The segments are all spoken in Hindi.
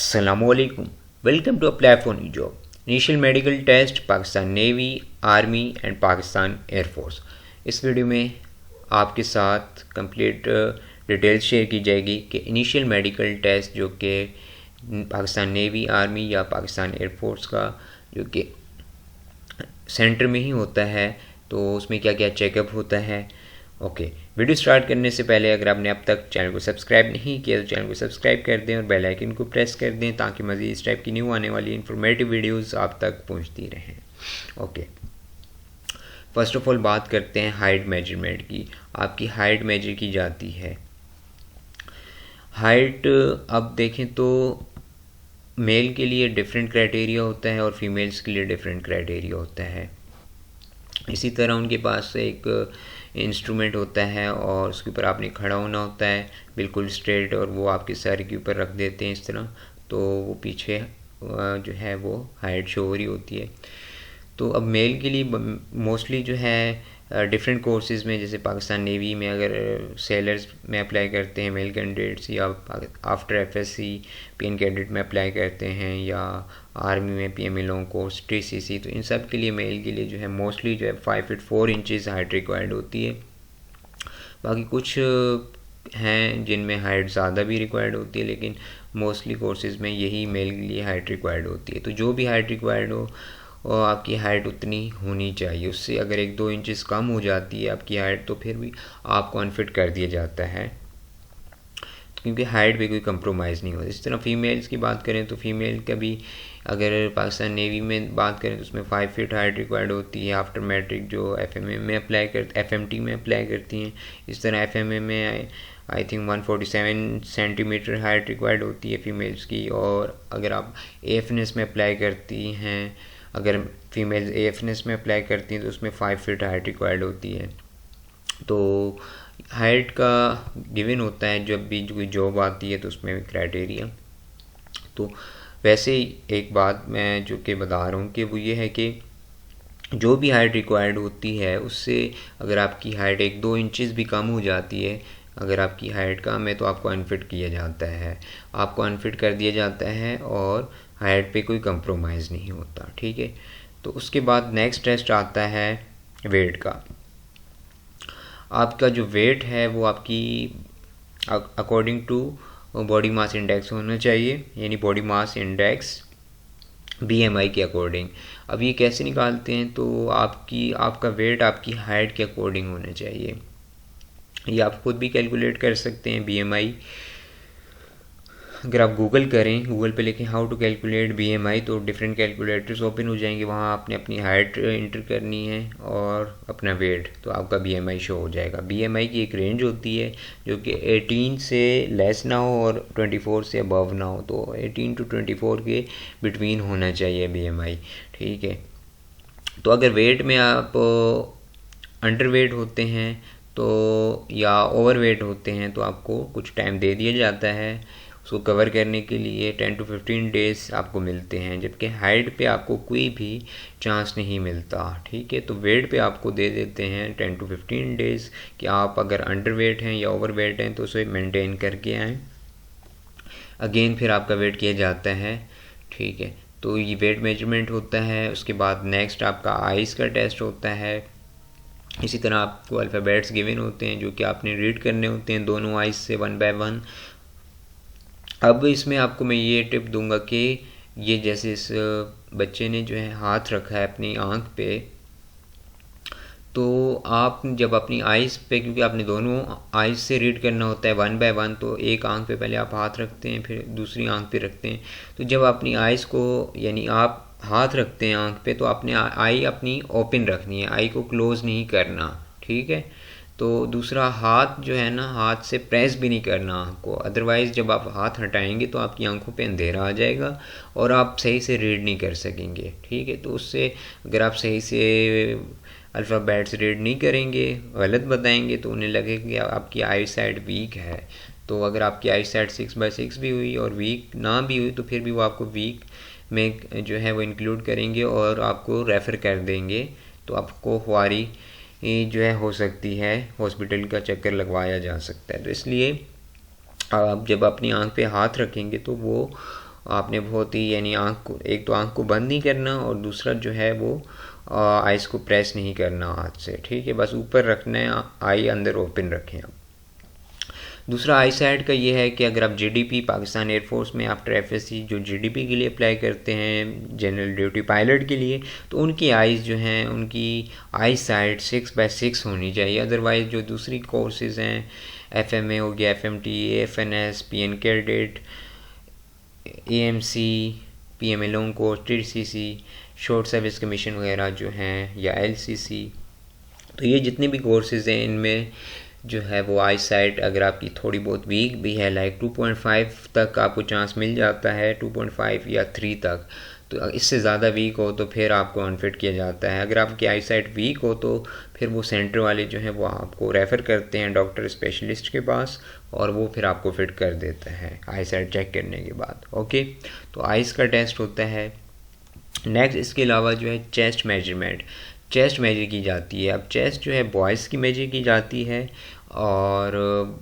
Assalamualaikum. Welcome to Apply for New Job. Initial medical test Pakistan navy, army and Pakistan air force. इस वीडियो में आपके साथ कंप्लीट डिटेल्स शेयर की जाएगी कि इनिशियल मेडिकल टेस्ट जो कि पाकिस्तान नेवी, आर्मी या पाकिस्तान एयरफोर्स का जो कि सेंटर में ही होता है, तो उसमें क्या क्या चेकअप होता है। ओके, वीडियो स्टार्ट करने से पहले अगर आपने अब तक चैनल को सब्सक्राइब नहीं किया तो चैनल को सब्सक्राइब कर दें और बेल आइकन को प्रेस कर दें ताकि मज़ीद इस टाइप की न्यू आने वाली इंफॉर्मेटिव वीडियोस आप तक पहुंचती रहें। ओके, फर्स्ट ऑफ ऑल बात करते हैं हाइट मेजरमेंट की। आपकी हाइट मेजर की जाती है। हाइट अब देखें तो मेल के लिए डिफरेंट क्राइटेरिया होता है और फीमेल्स के लिए डिफरेंट क्राइटेरिया होता है। इसी तरह उनके पास एक इंस्ट्रूमेंट होता है और उसके ऊपर आपने खड़ा होना होता है बिल्कुल स्ट्रेट, और वो आपके सर के ऊपर रख देते हैं इस तरह, तो वो पीछे जो है वो हाइट शो हो रही होती है। तो अब मेल के लिए मोस्टली जो है डिफरेंट कोर्सेज़ में, जैसे पाकिस्तान नेवी में अगर सेलर्स में अप्लाई करते हैं मेल कैंडिडेट्स, या आफ्टर एफएससी पीएन कैडेट में अप्लाई करते हैं, या आर्मी में पीएमए लॉन्ग कोर्स टीसीसी, तो इन सब के लिए मेल के लिए जो है मोस्टली जो है 5 फीट 4 इंचज़ हाइट रिक्वायर्ड होती है। बाकी कुछ हैं जिनमें हाइट ज़्यादा भी रिक्वायर्ड होती है, लेकिन मोस्टली कोर्सेज़ में यही मेल के लिए हाइट रिक्वायर्ड होती है। तो जो भी हाइट रिक्वायर्ड हो और आपकी हाइट उतनी होनी चाहिए। उससे अगर 1-2 इंचज़ कम हो जाती है आपकी हाइट तो फिर भी आपको अनफिट कर दिया जाता है, क्योंकि हाइट पे कोई कंप्रोमाइज़ नहीं होता। इस तरह फ़ीमेल्स की बात करें तो फ़ीमेल का भी अगर पाकिस्तान नेवी में बात करें तो उसमें 5 फीट हाइट रिक्वायर्ड होती है। आफ्टर मैट्रिक जो एफएमए में अप्लाई एफएमटी में अप्लाई करती हैं, इस तरह एफएमए में I think 147 centimetre height required होती है फ़ीमेल्स की। और अगर आप एएफएनएस में अप्लाई करती हैं, अगर फीमेल्स एएफएनएस में अप्लाई करती हैं तो उसमें 5 फीट हाइट रिक्वायर्ड होती है। तो हाइट का गिवन होता है जब भी कोई जॉब आती है तो उसमें क्राइटेरिया। तो वैसे ही एक बात मैं जो कि बता रहा हूँ कि वो ये है कि जो भी हाइट रिक्वायर्ड होती है उससे अगर आपकी हाइट 1-2 इंचज़ भी कम हो जाती है, अगर आपकी हाइट कम है तो आपको अनफिट किया जाता है, आपको अनफिट कर दिया जाता है और हाइट पे कोई कंप्रोमाइज़ नहीं होता। ठीक है, तो उसके बाद नेक्स्ट टेस्ट आता है वेट का। आपका जो वेट है वो आपकी according to body mass index होना चाहिए, यानी बॉडी मास इंडेक्स बीएमआई के अकॉर्डिंग। अब ये कैसे निकालते हैं, तो आपका वेट आपकी हाइट के अकॉर्डिंग होना चाहिए। ये आप खुद भी कैलकुलेट कर सकते हैं बीएमआई। अगर आप गूगल करें, गूगल पे लिखें हाउ टू कैलकुलेट बीएमआई, तो डिफरेंट कैलकुलेटर्स ओपन हो जाएंगे। वहाँ आपने अपनी हाइट इंटर करनी है और अपना वेट, तो आपका बीएमआई शो हो जाएगा। बीएमआई की एक रेंज होती है जो कि 18 से लेस ना हो और 24 से अबव ना हो, तो 18 to 24 के बिटवीन होना चाहिए बीएमआई। ठीक है, तो अगर वेट में आप अंडर वेट होते हैं तो या ओवर वेट होते हैं तो आपको कुछ टाइम दे दिया जाता है उसको कवर करने के लिए। 10 to 15 डेज़ आपको मिलते हैं, जबकि हाइट पे आपको कोई भी चांस नहीं मिलता। ठीक है, तो वेट पे आपको दे देते हैं 10 to 15 डेज़ कि आप अगर अंडर वेट हैं या ओवर वेट हैं तो उसे मेंटेन करके आएँ। अगेन फिर आपका वेट किया जाता है। ठीक है, तो ये वेट मेजरमेंट होता है। उसके बाद नेक्स्ट आपका आइज़ का टेस्ट होता है। इसी तरह आपको अल्फ़ाबेट्स गिवन होते हैं जो कि आपने रीड करने होते हैं दोनों आइज़ से 1 by 1। अब इसमें आपको मैं ये टिप दूंगा कि ये जैसे इस बच्चे ने जो है हाथ रखा है अपनी आँख पे, तो आप जब अपनी आइज़ पे, क्योंकि आपने दोनों आइज़ से रीड करना होता है 1 by 1, तो एक आँख पे पहले आप हाथ रखते हैं फिर दूसरी आँख पे रखते हैं। तो जब अपनी आइज़ को, यानी आप हाथ रखते हैं आँख पे, तो आपने आई अपनी ओपन रखनी है, आई को क्लोज़ नहीं करना। ठीक है, तो दूसरा हाथ जो है ना, हाथ से प्रेस भी नहीं करना आँख को, अदरवाइज़ जब आप हाथ हटाएंगे तो आपकी आंखों पे अंधेरा आ जाएगा और आप सही से रीड नहीं कर सकेंगे। ठीक है, तो उससे अगर आप सही से अल्फ़ाबेट्स रीड नहीं करेंगे, गलत बताएंगे, तो उन्हें लगेगा कि आपकी आई साइड वीक है। तो अगर आपकी आई साइड 6/6 भी हुई और वीक ना भी हुई तो फिर भी वो आपको वीक में जो है वो इंक्लूड करेंगे और आपको रेफ़र कर देंगे, तो आपको ख्वारी जो है हो सकती है, हॉस्पिटल का चक्कर लगवाया जा सकता है। तो इसलिए आप जब अपनी आँख पे हाथ रखेंगे तो वो आपने बहुत ही यानी आँख को, एक तो आँख को बंद नहीं करना और दूसरा जो है वो आइज़ को प्रेस नहीं करना हाथ से, ठीक है, बस ऊपर रखना है, आई अंदर ओपन रखें आप। दूसरा आई साइड का ये है कि अगर आप जीडीपी पाकिस्तान एयरफोर्स में आफ्टर एफएससी जो जीडीपी के लिए अप्लाई करते हैं जनरल ड्यूटी पायलट के लिए, तो उनकी आइज़ जो हैं उनकी आई साइड 6/6 होनी चाहिए। अदरवाइज़ जो दूसरी कोर्सेज़ हैं, एफएमए हो गया, FMT, FNS, PN cadet, AMC, PMA long course, TCC, short service commission वगैरह जो हैं, या एलसीसी, तो ये जितने भी कोर्सेज़ हैं इनमें जो है वो आई साइट अगर आपकी थोड़ी बहुत वीक भी है, लाइक 2.5 तक आपको चांस मिल जाता है, 2.5 या 3 तक, तो इससे ज़्यादा वीक हो तो फिर आपको अनफिट किया जाता है। अगर आपकी आई साइट वीक हो तो फिर वो सेंटर वाले जो हैं वो आपको रेफ़र करते हैं डॉक्टर स्पेशलिस्ट के पास, और वो फिर आपको फिट कर देता है आई साइट चेक करने के बाद। ओके, तो आइज़ का टेस्ट होता है। नेक्स्ट इसके अलावा जो है चेस्ट मेजरमेंट, चेस्ट मेजर की जाती है। अब चेस्ट जो है बॉयज़ की मेजर की जाती है, और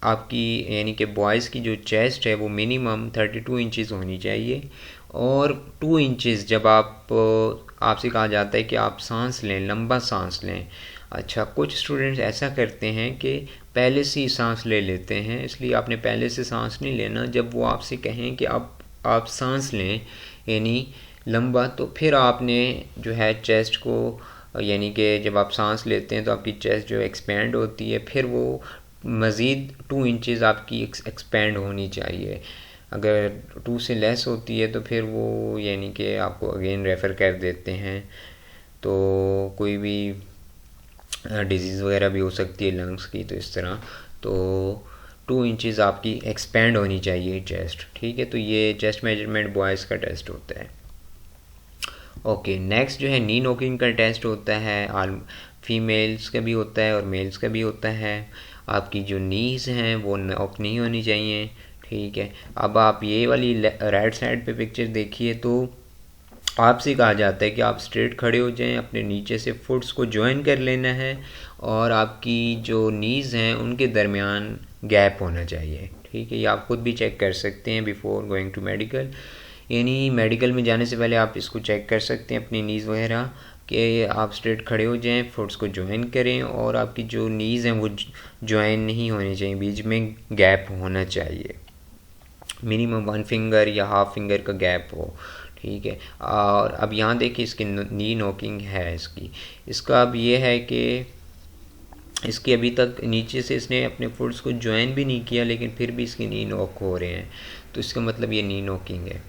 आपकी यानी कि बॉयज़ की जो चेस्ट है वो मिनिमम 32 इंचज़ होनी चाहिए, और 2 इंचज़ जब आपसे कहा जाता है कि आप सांस लें, लंबा सांस लें। अच्छा, कुछ स्टूडेंट्स ऐसा करते हैं कि पहले से ही सांस ले लेते हैं, इसलिए आपने पहले से सांस नहीं लेना। जब वो आपसे कहें कि आप सांस लें यानी लंबा, तो फिर आपने जो है चेस्ट को यानी कि जब आप सांस लेते हैं तो आपकी चेस्ट जो एक्सपेंड होती है, फिर वो मज़ीद 2 इंचज़ आपकी एक्सपेंड होनी चाहिए। अगर 2 से लेस होती है तो फिर वो यानी कि आपको अगेन रेफ़र कर देते हैं। तो कोई भी डिजीज़ वगैरह भी हो सकती है लंग्स की, तो इस तरह तो 2 इंचज़ आपकी एक्सपेंड होनी चाहिए चेस्ट, ठीक है। तो ये चेस्ट मेजरमेंट बॉयज़ का टेस्ट होता है। ओके, नेक्स्ट जो है नी नॉकिंग का टेस्ट होता है। फीमेल्स का भी होता है और मेल्स का भी होता है। आपकी जो नीज़ हैं वो नॉक नहीं होनी चाहिए, ठीक है। अब आप ये वाली राइट साइड पे पिक्चर देखिए, तो आपसे कहा जाता है कि आप स्ट्रेट खड़े हो जाएं, अपने नीचे से फुट्स को ज्वाइन कर लेना है, और आपकी जो नीज़ हैं उनके दरमियान गैप होना चाहिए, ठीक है। ये आप खुद भी चेक कर सकते हैं बिफोर गोइंग टू मेडिकल, यानी मेडिकल में जाने से पहले आप इसको चेक कर सकते हैं अपनी नीज़ वगैरह कि आप स्ट्रेट खड़े हो जाएं, फुट्स को ज्वाइन करें, और आपकी जो नीज़ हैं वो ज्वाइन नहीं होनी चाहिए, बीच में गैप होना चाहिए, मिनिमम 1 फिंगर या हाफ फिंगर का गैप हो, ठीक है। और अब यहाँ देखिए इसकी नी नॉकिंग है इसका अब ये है कि इसके अभी तक नीचे से इसने अपने फुट्स को ज्वाइन भी नहीं किया, लेकिन फिर भी इसकी नी नॉक हो रहे हैं, तो इसका मतलब ये नी नॉकिंग है।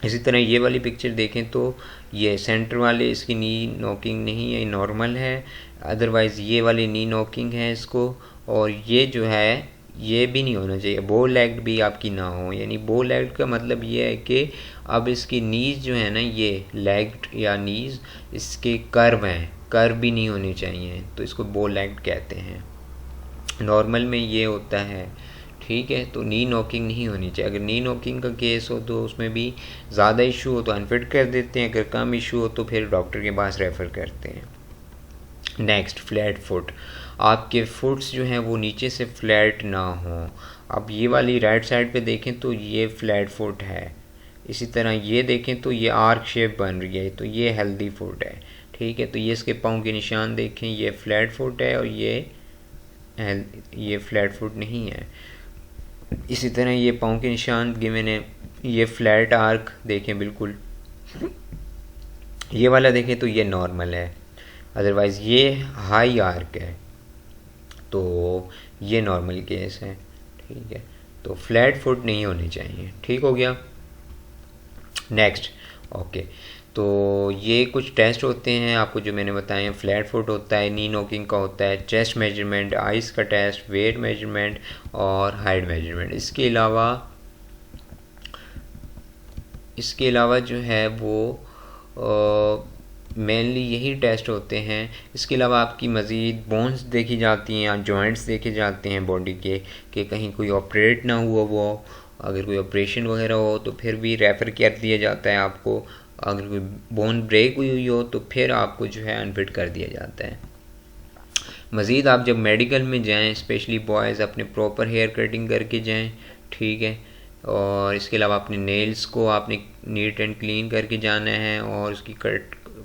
इसी तरह ये वाली पिक्चर देखें तो ये सेंटर वाले इसकी नी नॉकिंग नहीं है, नॉर्मल है। अदरवाइज़ ये वाली नी नॉकिंग है इसको, और ये जो है ये भी नहीं होना चाहिए, बो लेग्ड भी आपकी ना हो। यानी बो लेग्ड का मतलब ये है कि अब इसकी नीज़ जो है ना, ये लेग्ड या नीज़ इसके कर्व हैं, कर्व भी नहीं होने चाहिए, तो इसको बो लेग्ड कहते हैं। नॉर्मल में ये होता है, ठीक है। तो नी नॉकिंग नहीं होनी चाहिए। अगर नी नॉकिंग का केस हो तो उसमें भी ज़्यादा इशू हो तो अनफिट कर देते हैं, अगर कम इशू हो तो फिर डॉक्टर के पास रेफ़र करते हैं। नेक्स्ट, फ्लैट फुट, आपके फुट्स जो हैं वो नीचे से फ्लैट ना हो। अब ये वाली राइट साइड पे देखें तो ये फ्लैट फुट है, इसी तरह ये देखें तो ये आर्क शेप बन रही है, तो ये हेल्दी फुट है, ठीक है। तो ये इसके पाँव के निशान देखें, ये फ्लैट फुट है और ये फ्लैट फुट नहीं है। इसी तरह ये पाँव के निशान गिवन है, ये फ्लैट आर्क देखें बिल्कुल, ये वाला देखें तो ये नॉर्मल है, अदरवाइज़ ये हाई आर्क है, तो ये नॉर्मल केस है, ठीक है। तो फ्लैट फुट नहीं होनी चाहिए, ठीक हो गया। नेक्स्ट, ओके, तो ये कुछ टेस्ट होते हैं आपको जो मैंने बताए हैं। फ्लैट फुट होता है, नी नॉकिंग का होता है, चेस्ट मेजरमेंट, आइस का टेस्ट, वेट मेजरमेंट और हाइट मेजरमेंट। इसके अलावा जो है वो मेनली यही टेस्ट होते हैं। इसके अलावा आपकी मज़ीद बोन्स देखी जाती हैं या जॉइंट्स देखे जाते हैं बॉडी के, कि कहीं कोई ऑपरेट ना हुआ वो, अगर कोई ऑपरेशन वगैरह हो तो फिर भी रेफ़र कर दिया जाता है आपको। अगर कोई बोन ब्रेक हुई हो तो फिर आपको जो है अनफिट कर दिया जाता है। मज़ीद आप जब मेडिकल में जाएं, स्पेशली बॉयज़, अपने प्रॉपर हेयर कटिंग करके जाएं, ठीक है। और इसके अलावा अपने नेल्स को आपने नीट एंड क्लीन करके जाना है और उसकी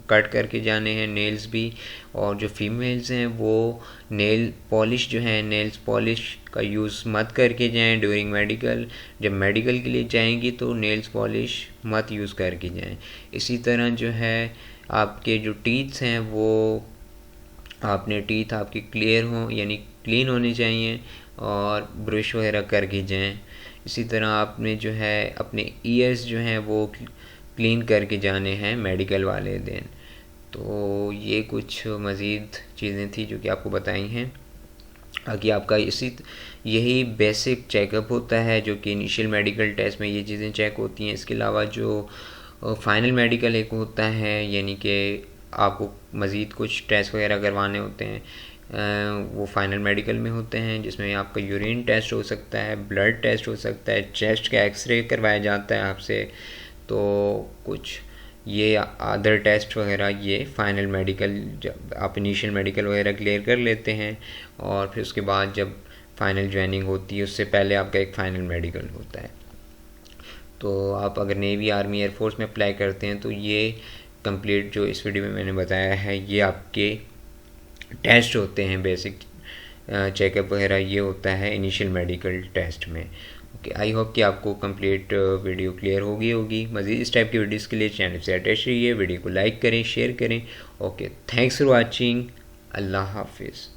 कट करके जाने हैं नेल्स भी। और जो फीमेल्स हैं वो नेल पॉलिश जो है नेल्स पॉलिश का यूज़ मत करके जाएं ड्यूरिंग मेडिकल। जब मेडिकल के लिए जाएंगी तो नेल्स पॉलिश मत यूज़ करके जाएं। इसी तरह जो है आपके जो टीथ्स हैं वो आपने टीथ आपके क्लियर हों यानी क्लीन होने चाहिए और ब्रश वगैरह करके जाएं। इसी तरह आपने जो है अपने ईयर्स जो हैं वो क्लीन करके जाने हैं मेडिकल वाले दिन। तो ये कुछ मज़ीद चीज़ें थी जो कि आपको बताई हैं। बाकी आपका यही बेसिक चेकअप होता है जो कि इनिशियल मेडिकल टेस्ट में ये चीज़ें चेक होती हैं। इसके अलावा जो फाइनल मेडिकल एक होता है यानी कि आपको मज़ीद कुछ टेस्ट वगैरह करवाने होते हैं, वो फाइनल मेडिकल में होते हैं, जिसमें आपका यूरिन टेस्ट हो सकता है, ब्लड टेस्ट हो सकता है, चेस्ट का एक्सरे करवाया जाता है आपसे। तो कुछ ये अदर टेस्ट वगैरह ये फ़ाइनल मेडिकल जब आप इनिशियल मेडिकल वगैरह क्लियर कर लेते हैं और फिर उसके बाद जब फ़ाइनल ज्वाइनिंग होती है उससे पहले आपका एक फ़ाइनल मेडिकल होता है। तो आप अगर नेवी आर्मी एयरफोर्स में अप्लाई करते हैं तो ये कंप्लीट जो इस वीडियो में मैंने बताया है ये आपके टेस्ट होते हैं। बेसिक चेकअप वगैरह ये होता है इनिशियल मेडिकल टेस्ट में। ओके, आई होप कि आपको कंप्लीट वीडियो क्लियर होगी। मज़ीद इस टाइप की वीडियोज़ के लिए चैनल से अटैच रहिए, वीडियो को लाइक करें, शेयर करें। Okay, thanks for watching. अल्लाह हाफिज़।